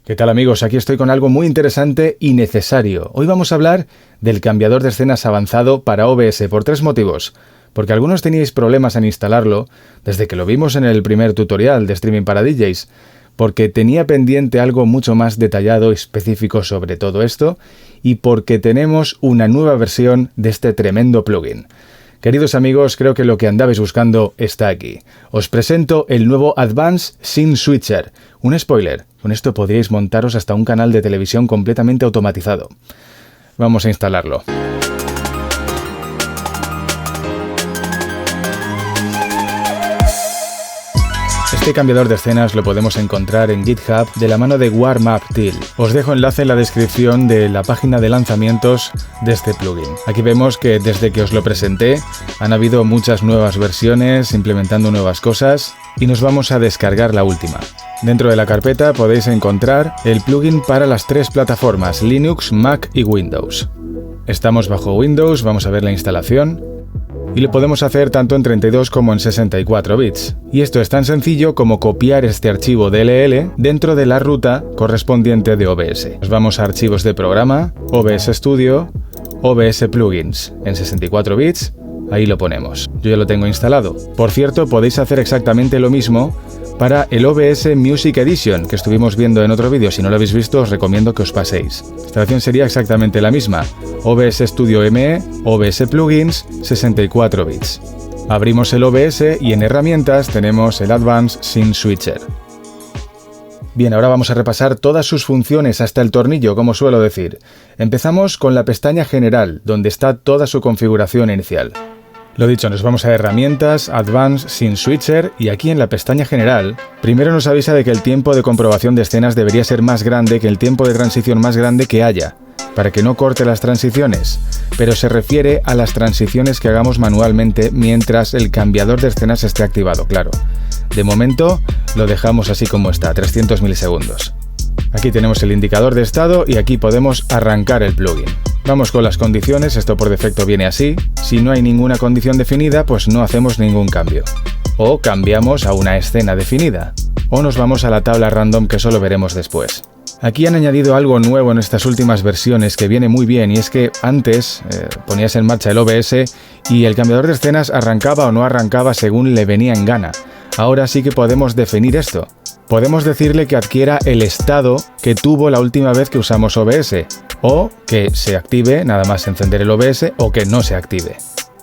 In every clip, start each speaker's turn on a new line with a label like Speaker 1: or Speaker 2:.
Speaker 1: ¿Qué tal amigos? Aquí estoy con algo muy interesante y necesario. Hoy vamos a hablar del cambiador de escenas avanzado para OBS por 3 motivos. Porque algunos teníais problemas en instalarlo desde que lo vimos en el primer tutorial de streaming para DJs. Porque tenía pendiente algo mucho más detallado y específico sobre todo esto. Y porque tenemos una nueva versión de este tremendo plugin. Queridos amigos, creo que lo que andabais buscando está aquí. Os presento el nuevo Advanced Scene Switcher. Un spoiler, con esto podríais montaros hasta un canal de televisión completamente automatizado. Vamos a instalarlo. Este cambiador de escenas lo podemos encontrar en GitHub de la mano de WarmUpTill. Os dejo enlace en la descripción de la página de lanzamientos de este plugin. Aquí vemos que desde que os lo presenté han habido muchas nuevas versiones implementando nuevas cosas y nos vamos a descargar la última. Dentro de la carpeta podéis encontrar el plugin para las 3 plataformas Linux, Mac y Windows. Estamos bajo Windows, vamos a ver la instalación. Y lo podemos hacer tanto en 32 como en 64 bits. Y esto es tan sencillo como copiar este archivo DLL dentro de la ruta correspondiente de OBS. Nos vamos a archivos de programa, OBS Studio, OBS Plugins. En 64 bits, ahí lo ponemos. Yo ya lo tengo instalado. Por cierto, podéis hacer exactamente lo mismo para el OBS Music Edition, que estuvimos viendo en otro vídeo. Si no lo habéis visto, os recomiendo que os paséis. La instalación sería exactamente la misma. OBS Studio ME, OBS Plugins, 64 bits. Abrimos el OBS y en herramientas tenemos el Advanced Scene Switcher. Bien, ahora vamos a repasar todas sus funciones hasta el tornillo, como suelo decir. Empezamos con la pestaña General, donde está toda su configuración inicial. Lo dicho, nos vamos a Herramientas, Advanced Scene Switcher y aquí en la pestaña General, primero nos avisa de que el tiempo de comprobación de escenas debería ser más grande que el tiempo de transición más grande que haya, para que no corte las transiciones, pero se refiere a las transiciones que hagamos manualmente mientras el cambiador de escenas esté activado, claro. De momento lo dejamos así como está, 300 milisegundos. Aquí tenemos el indicador de estado y aquí podemos arrancar el plugin. Vamos con las condiciones, esto por defecto viene así. Si no hay ninguna condición definida, pues no hacemos ningún cambio. O cambiamos a una escena definida. O nos vamos a la tabla random que solo veremos después. Aquí han añadido algo nuevo en estas últimas versiones que viene muy bien y es que antes ponías en marcha el OBS y el cambiador de escenas arrancaba o no arrancaba según le venía en gana. Ahora sí que podemos definir esto. Podemos decirle que adquiera el estado que tuvo la última vez que usamos OBS, o que se active nada más encender el OBS o que no se active.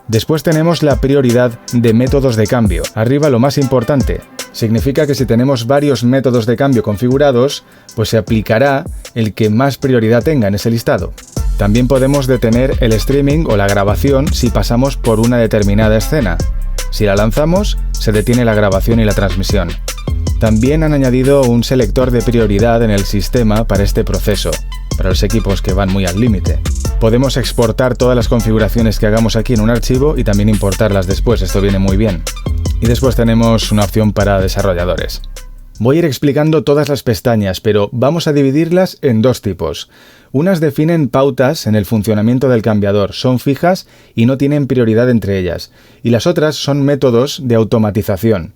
Speaker 1: Después tenemos la prioridad de métodos de cambio. Arriba lo más importante. Significa que si tenemos varios métodos de cambio configurados, pues se aplicará el que más prioridad tenga en ese listado. También podemos detener el streaming o la grabación si pasamos por una determinada escena. Si la lanzamos, se detiene la grabación y la transmisión. También han añadido un selector de prioridad en el sistema para este proceso, para los equipos que van muy al límite. Podemos exportar todas las configuraciones que hagamos aquí en un archivo y también importarlas después, esto viene muy bien. Y después tenemos una opción para desarrolladores. Voy a ir explicando todas las pestañas, pero vamos a dividirlas en 2 tipos. Unas definen pautas en el funcionamiento del cambiador, son fijas y no tienen prioridad entre ellas. Y las otras son métodos de automatización.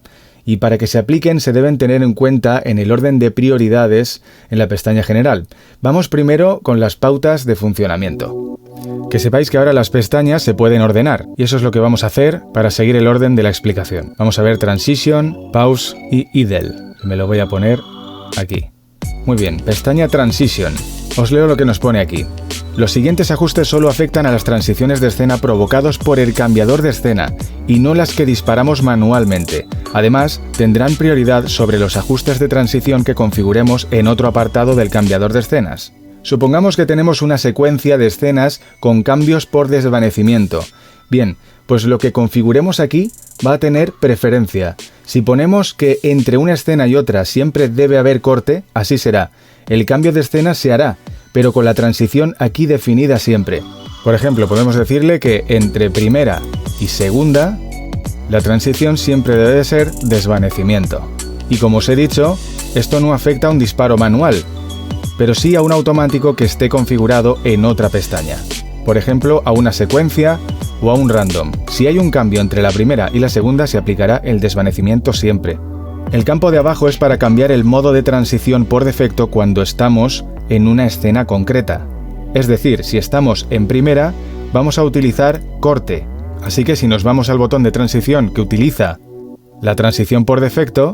Speaker 1: Y para que se apliquen se deben tener en cuenta en el orden de prioridades en la pestaña general. Vamos primero con las pautas de funcionamiento. Que sepáis que ahora las pestañas se pueden ordenar, y eso es lo que vamos a hacer para seguir el orden de la explicación. Vamos a ver Transition, Pause y Idle. Me lo voy a poner aquí. Muy bien, pestaña Transition. Os leo lo que nos pone aquí. Los siguientes ajustes solo afectan a las transiciones de escena provocados por el cambiador de escena y no las que disparamos manualmente. Además, tendrán prioridad sobre los ajustes de transición que configuremos en otro apartado del cambiador de escenas. Supongamos que tenemos una secuencia de escenas con cambios por desvanecimiento. Bien, pues lo que configuremos aquí va a tener preferencia. Si ponemos que entre una escena y otra siempre debe haber corte, así será. El cambio de escena se hará, pero con la transición aquí definida siempre. Por ejemplo, podemos decirle que entre primera y segunda, la transición siempre debe ser desvanecimiento. Y como os he dicho, esto no afecta a un disparo manual, pero sí a un automático que esté configurado en otra pestaña. Por ejemplo, a una secuencia o a un random. Si hay un cambio entre la primera y la segunda, se aplicará el desvanecimiento siempre. El campo de abajo es para cambiar el modo de transición por defecto cuando estamos en una escena concreta. Es decir, si estamos en primera, vamos a utilizar corte. Así que si nos vamos al botón de transición que utiliza la transición por defecto,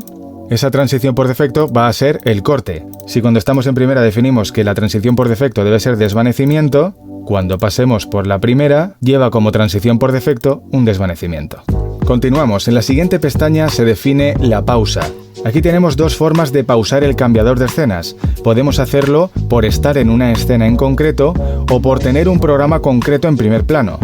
Speaker 1: esa transición por defecto va a ser el corte. Si cuando estamos en primera definimos que la transición por defecto debe ser desvanecimiento, cuando pasemos por la primera, lleva como transición por defecto un desvanecimiento. Continuamos. En la siguiente pestaña se define la pausa. Aquí tenemos dos formas de pausar el cambiador de escenas. Podemos hacerlo por estar en una escena en concreto o por tener un programa concreto en primer plano.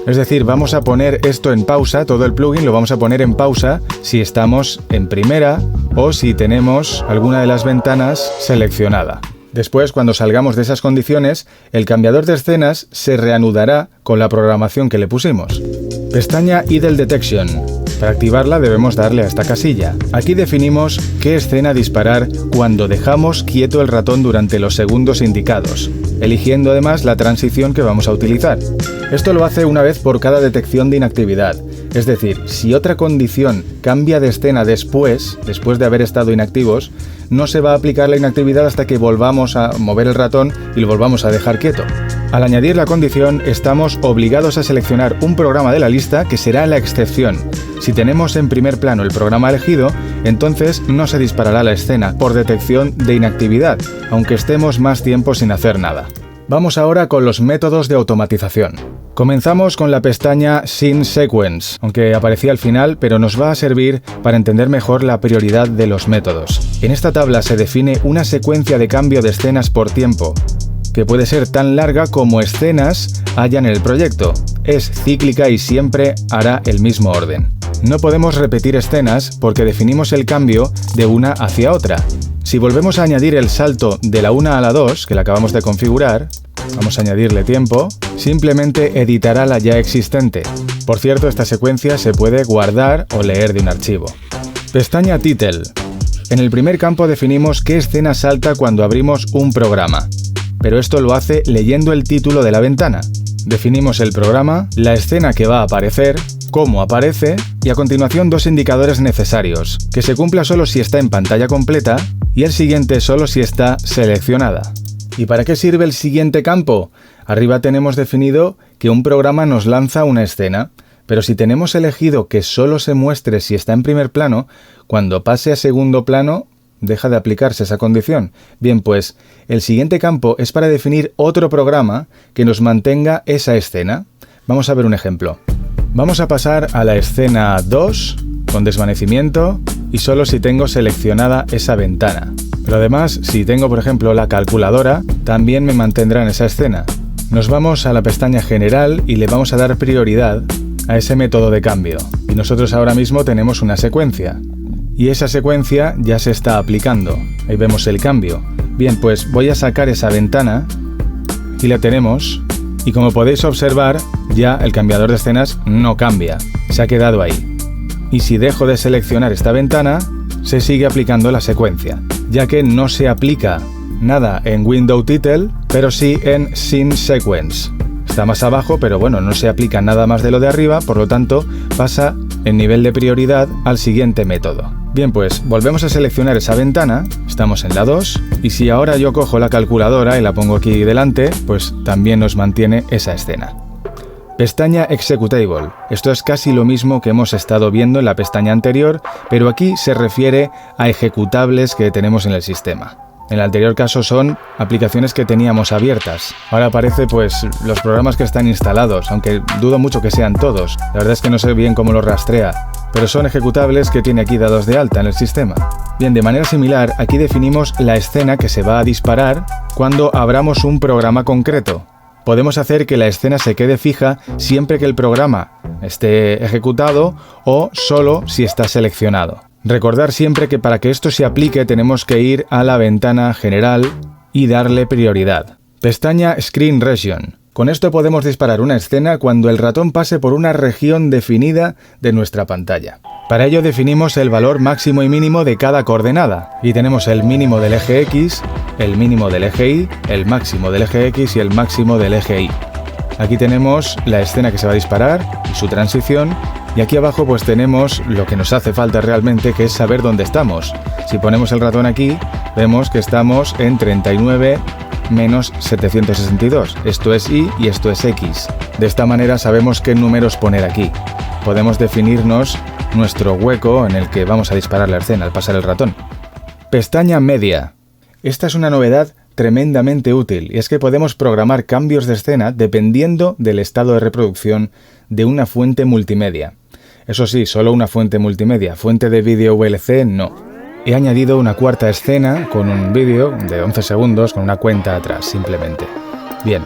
Speaker 1: Es decir, vamos a poner esto en pausa, todo el plugin lo vamos a poner en pausa si estamos en primera o si tenemos alguna de las ventanas seleccionada. Después, cuando salgamos de esas condiciones, el cambiador de escenas se reanudará con la programación que le pusimos. Pestaña Idle Detection. Para activarla debemos darle a esta casilla. Aquí definimos qué escena disparar cuando dejamos quieto el ratón durante los segundos indicados, eligiendo además la transición que vamos a utilizar. Esto lo hace una vez por cada detección de inactividad. Es decir, si otra condición cambia de escena después de haber estado inactivos, no se va a aplicar la inactividad hasta que volvamos a mover el ratón y lo volvamos a dejar quieto. Al añadir la condición, estamos obligados a seleccionar un programa de la lista que será la excepción. Si tenemos en primer plano el programa elegido, entonces no se disparará la escena por detección de inactividad, aunque estemos más tiempo sin hacer nada. Vamos ahora con los métodos de automatización. Comenzamos con la pestaña Scene Sequence, aunque aparecía al final, pero nos va a servir para entender mejor la prioridad de los métodos. En esta tabla se define una secuencia de cambio de escenas por tiempo, que puede ser tan larga como escenas haya en el proyecto. Es cíclica y siempre hará el mismo orden. No podemos repetir escenas porque definimos el cambio de una hacia otra. Si volvemos a añadir el salto de la 1 a la 2, que la acabamos de configurar, vamos a añadirle tiempo, simplemente editará la ya existente. Por cierto, esta secuencia se puede guardar o leer de un archivo. Pestaña Title. En el primer campo definimos qué escena salta cuando abrimos un programa, pero esto lo hace leyendo el título de la ventana. Definimos el programa, la escena que va a aparecer, cómo aparece y a continuación dos indicadores necesarios, que se cumpla solo si está en pantalla completa y el siguiente solo si está seleccionada. ¿Y para qué sirve el siguiente campo? Arriba tenemos definido que un programa nos lanza una escena, pero si tenemos elegido que solo se muestre si está en primer plano, cuando pase a segundo plano deja de aplicarse esa condición. Bien, pues el siguiente campo es para definir otro programa que nos mantenga esa escena. Vamos a ver un ejemplo. Vamos a pasar a la escena 2 con desvanecimiento y solo si tengo seleccionada esa ventana. Pero además, si tengo por ejemplo la calculadora, también me mantendrá en esa escena. Nos vamos a la pestaña General y le vamos a dar prioridad a ese método de cambio. Y nosotros ahora mismo tenemos una secuencia. Y esa secuencia ya se está aplicando. Ahí vemos el cambio. Bien, pues voy a sacar esa ventana y la tenemos. Y como podéis observar, ya el cambiador de escenas no cambia. Se ha quedado ahí. Y si dejo de seleccionar esta ventana, se sigue aplicando la secuencia, ya que no se aplica nada en Window Title, pero sí en Scene Sequence. Está más abajo, pero bueno, no se aplica nada más de lo de arriba, por lo tanto, pasa en nivel de prioridad al siguiente método. Bien, pues volvemos a seleccionar esa ventana, estamos en la 2, y si ahora yo cojo la calculadora y la pongo aquí delante, pues también nos mantiene esa escena. Pestaña Executable. Esto es casi lo mismo que hemos estado viendo en la pestaña anterior, pero aquí se refiere a ejecutables que tenemos en el sistema. En el anterior caso son aplicaciones que teníamos abiertas. Ahora aparece pues los programas que están instalados, aunque dudo mucho que sean todos. La verdad es que no sé bien cómo lo rastrea, pero son ejecutables que tiene aquí dados de alta en el sistema. Bien, de manera similar, aquí definimos la escena que se va a disparar cuando abramos un programa concreto. Podemos hacer que la escena se quede fija siempre que el programa esté ejecutado o solo si está seleccionado. Recordar siempre que para que esto se aplique tenemos que ir a la ventana General y darle prioridad. Pestaña Screen Region. Con esto podemos disparar una escena cuando el ratón pase por una región definida de nuestra pantalla. Para ello definimos el valor máximo y mínimo de cada coordenada y tenemos el mínimo del eje X, el mínimo del eje Y, el máximo del eje X y el máximo del eje Y. Aquí tenemos la escena que se va a disparar y su transición Y aquí abajo pues tenemos lo que nos hace falta realmente, que es saber dónde estamos. Si ponemos el ratón aquí, vemos que estamos en 39 menos 762. Esto es Y y esto es X. De esta manera sabemos qué números poner aquí. Podemos definirnos nuestro hueco en el que vamos a disparar la escena al pasar el ratón. Pestaña media. Esta es una novedad tremendamente útil, y es que podemos programar cambios de escena dependiendo del estado de reproducción de una fuente multimedia. Eso sí, solo una fuente multimedia, fuente de vídeo VLC no. He añadido una cuarta escena con un vídeo de 11 segundos con una cuenta atrás, simplemente. Bien,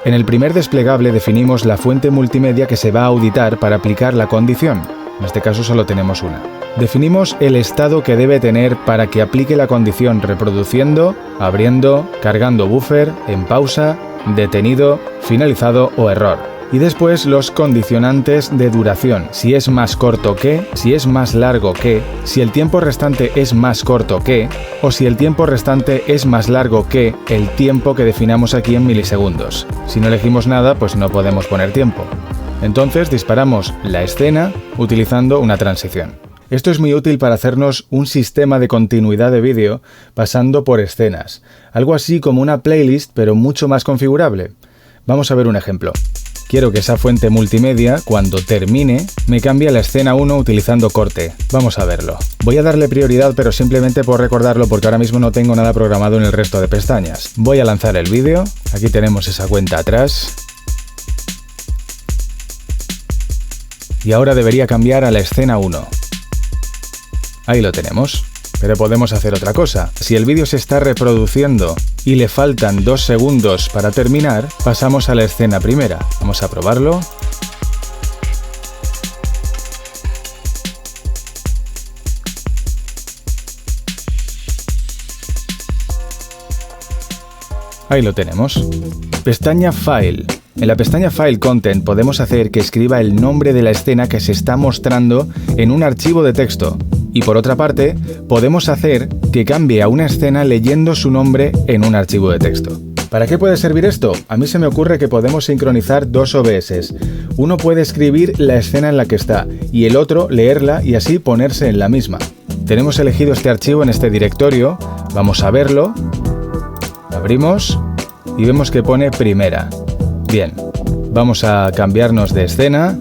Speaker 1: en el primer desplegable definimos la fuente multimedia que se va a auditar para aplicar la condición. En este caso solo tenemos una. Definimos el estado que debe tener para que aplique la condición reproduciendo, abriendo, cargando buffer, en pausa, detenido, finalizado o error. Y después los condicionantes de duración, si es más corto que, si es más largo que, si el tiempo restante es más corto que, o si el tiempo restante es más largo que el tiempo que definamos aquí en milisegundos. Si no elegimos nada, pues no podemos poner tiempo. Entonces disparamos la escena utilizando una transición. Esto es muy útil para hacernos un sistema de continuidad de vídeo pasando por escenas. Algo así como una playlist, pero mucho más configurable. Vamos a ver un ejemplo. Quiero que esa fuente multimedia, cuando termine, me cambie a la escena 1 utilizando corte. Vamos a verlo. Voy a darle prioridad, pero simplemente por recordarlo porque ahora mismo no tengo nada programado en el resto de pestañas. Voy a lanzar el vídeo. Aquí tenemos esa cuenta atrás. Y ahora debería cambiar a la escena 1. Ahí lo tenemos. Pero podemos hacer otra cosa. Si el vídeo se está reproduciendo y le faltan 2 segundos para terminar, pasamos a la escena primera. Vamos a probarlo. Ahí lo tenemos. Pestaña File. En la pestaña File Content podemos hacer que escriba el nombre de la escena que se está mostrando en un archivo de texto. Y por otra parte, podemos hacer que cambie a una escena leyendo su nombre en un archivo de texto. ¿Para qué puede servir esto? A mí se me ocurre que podemos sincronizar dos OBS. Uno puede escribir la escena en la que está y el otro leerla y así ponerse en la misma. Tenemos elegido este archivo en este directorio, vamos a verlo, abrimos y vemos que pone primera. Bien, vamos a cambiarnos de escena,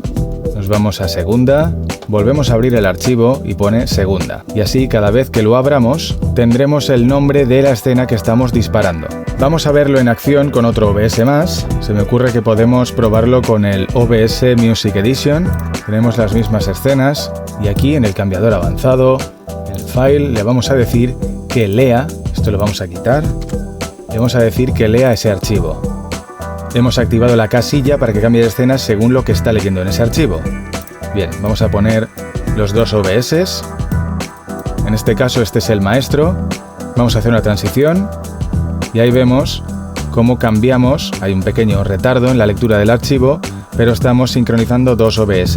Speaker 1: nos vamos a segunda, volvemos a abrir el archivo y pone segunda. Y así cada vez que lo abramos tendremos el nombre de la escena que estamos disparando. Vamos a verlo en acción con otro OBS más. Se me ocurre que podemos probarlo con el OBS Music Edition. Tenemos las mismas escenas y aquí en el cambiador avanzado, en el file, le vamos a decir que lea, esto lo vamos a quitar, le vamos a decir que lea ese archivo. Hemos activado la casilla para que cambie de escena según lo que está leyendo en ese archivo. Bien, vamos a poner los dos OBS. En este caso este es el maestro. Vamos a hacer una transición y ahí vemos cómo cambiamos. Hay un pequeño retardo en la lectura del archivo, pero estamos sincronizando dos OBS.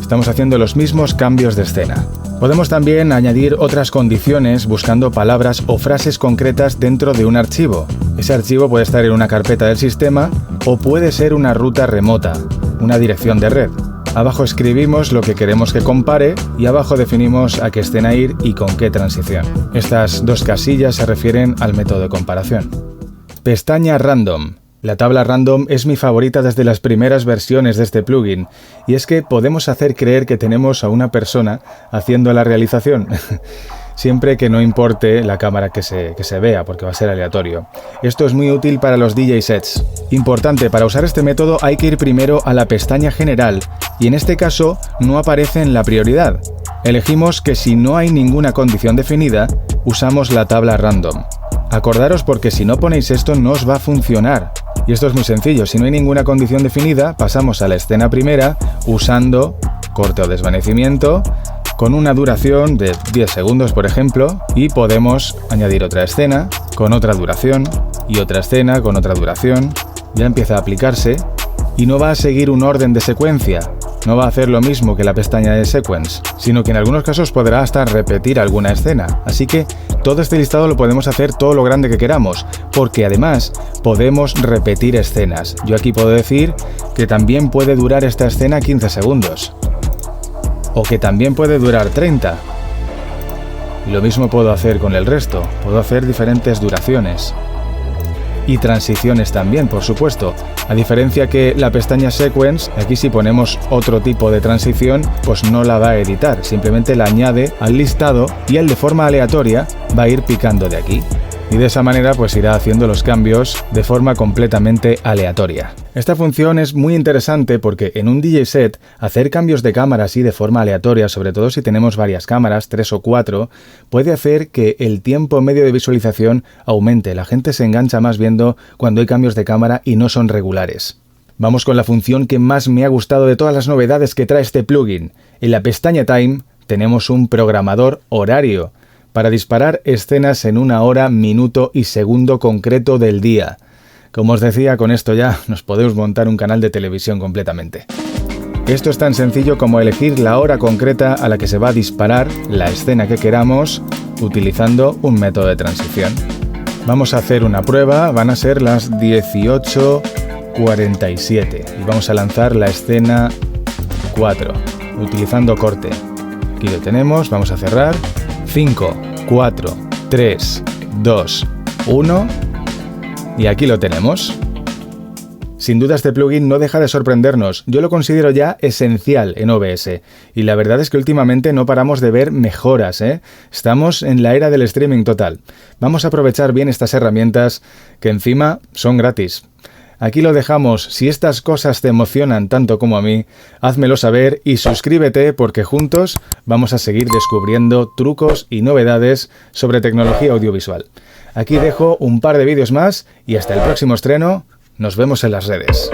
Speaker 1: Estamos haciendo los mismos cambios de escena. Podemos también añadir otras condiciones buscando palabras o frases concretas dentro de un archivo. Ese archivo puede estar en una carpeta del sistema o puede ser una ruta remota, una dirección de red. Abajo escribimos lo que queremos que compare y abajo definimos a qué escena ir y con qué transición. Estas dos casillas se refieren al método de comparación. Pestaña Random. La tabla random es mi favorita desde las primeras versiones de este plugin, y es que podemos hacer creer que tenemos a una persona haciendo la realización, siempre que no importe la cámara que se vea, porque va a ser aleatorio. Esto es muy útil para los DJ sets. Importante, para usar este método hay que ir primero a la pestaña general, y en este caso no aparece en la prioridad. Elegimos que si no hay ninguna condición definida, usamos la tabla random. Acordaros porque si no ponéis esto no os va a funcionar. Y esto es muy sencillo, si no hay ninguna condición definida, pasamos a la escena primera usando corte o desvanecimiento con una duración de 10 segundos, por ejemplo, y podemos añadir otra escena con otra duración y otra escena con otra duración. Ya empieza a aplicarse y no va a seguir un orden de secuencia. No va a hacer lo mismo que la pestaña de Sequence, sino que en algunos casos podrá hasta repetir alguna escena. Así que todo este listado lo podemos hacer todo lo grande que queramos, porque además podemos repetir escenas. Yo aquí puedo decir que también puede durar esta escena 15 segundos. o que también puede durar 30. Y lo mismo puedo hacer con el resto, puedo hacer diferentes duraciones. Y transiciones también, por supuesto. A diferencia que la pestaña Sequence, aquí si ponemos otro tipo de transición, pues no la va a editar, simplemente la añade al listado y él de forma aleatoria va a ir picando de aquí. Y de esa manera pues irá haciendo los cambios de forma completamente aleatoria. Esta función es muy interesante porque en un DJ set hacer cambios de cámara así de forma aleatoria, sobre todo si tenemos varias cámaras, 3 o 4, puede hacer que el tiempo medio de visualización aumente. La gente se engancha más viendo cuando hay cambios de cámara y no son regulares. Vamos con la función que más me ha gustado de todas las novedades que trae este plugin. En la pestaña Time tenemos un programador horario para disparar escenas en una hora, minuto y segundo concreto del día. Como os decía, con esto ya nos podemos montar un canal de televisión completamente. Esto es tan sencillo como elegir la hora concreta a la que se va a disparar la escena que queramos utilizando un método de transición. Vamos a hacer una prueba, van a ser las 18:47 y vamos a lanzar la escena 4 utilizando corte. Aquí lo tenemos, vamos a cerrar. 5, 4, 3, 2, 1 y aquí lo tenemos. Sin duda este plugin no deja de sorprendernos, yo lo considero ya esencial en OBS y la verdad es que últimamente no paramos de ver mejoras, Estamos en la era del streaming total. Vamos a aprovechar bien estas herramientas que encima son gratis. Aquí lo dejamos. Si estas cosas te emocionan tanto como a mí, házmelo saber y suscríbete porque juntos vamos a seguir descubriendo trucos y novedades sobre tecnología audiovisual. Aquí dejo un par de vídeos más y hasta el próximo estreno. Nos vemos en las redes.